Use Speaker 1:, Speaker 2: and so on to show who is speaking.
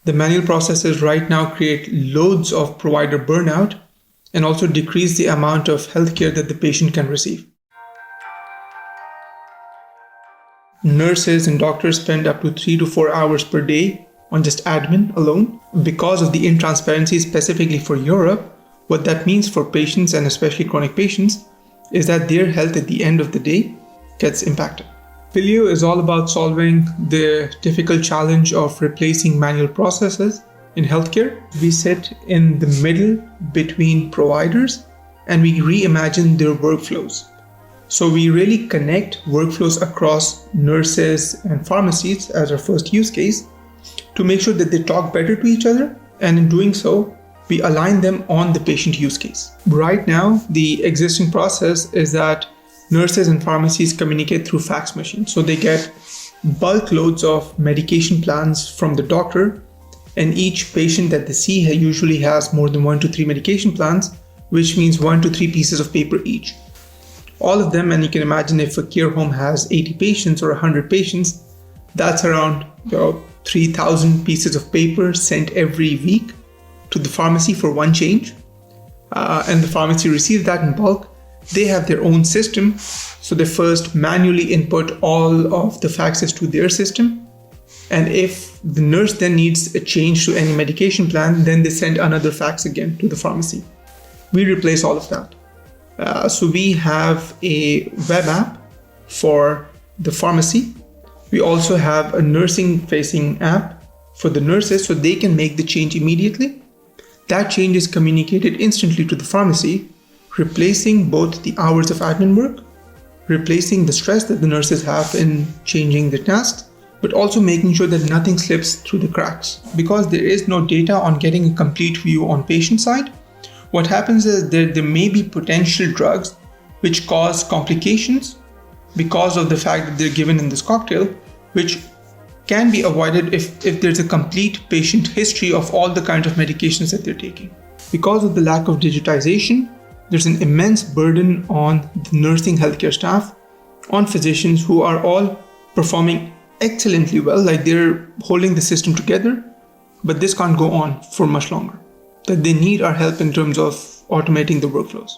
Speaker 1: The manual processes right now create loads of provider burnout and also decrease the amount of healthcare that the patient can receive. Nurses and doctors spend up to 3 to 4 hours per day on just admin alone. Because of the intransparency specifically for Europe, what that means for patients and especially chronic patients is that their health at the end of the day gets impacted. Pillio is all about solving the difficult challenge of replacing manual processes in healthcare. We sit in the middle between providers and we reimagine their workflows. So we really connect workflows across nurses and pharmacists as our first use case to make sure that they talk better to each other, and in doing so, we align them on the patient use case. Right now, the existing process is that nurses and pharmacies communicate through fax machines. So they get bulk loads of medication plans from the doctor, and each patient that they see usually has more than 1 to 3 medication plans, which means 1 to 3 pieces of paper each. All of them, and you can imagine if a care home has 80 patients or 100 patients, that's around 3,000 pieces of paper sent every week to the pharmacy for one change. And the pharmacy receives that in bulk. They have their own system, so they first manually input all of the faxes to their system. And if the nurse then needs a change to any medication plan, then they send another fax again to the pharmacy. We replace all of that. So we have a web app for the pharmacy. We also have a nursing-facing app for the nurses so they can make the change immediately. That change is communicated instantly to the pharmacy, replacing both the hours of admin work, replacing the stress that the nurses have in changing the tasks, but also making sure that nothing slips through the cracks. Because there is no data on getting a complete view on patient side, what happens is that there may be potential drugs which cause complications because of the fact that they're given in this cocktail, which can be avoided if there's a complete patient history of all the kinds of medications that they're taking. Because of the lack of digitization, there's an immense burden on the nursing healthcare staff, on physicians who are all performing excellently well, like they're holding the system together, but this can't go on for much longer. That they need our help in terms of automating the workflows.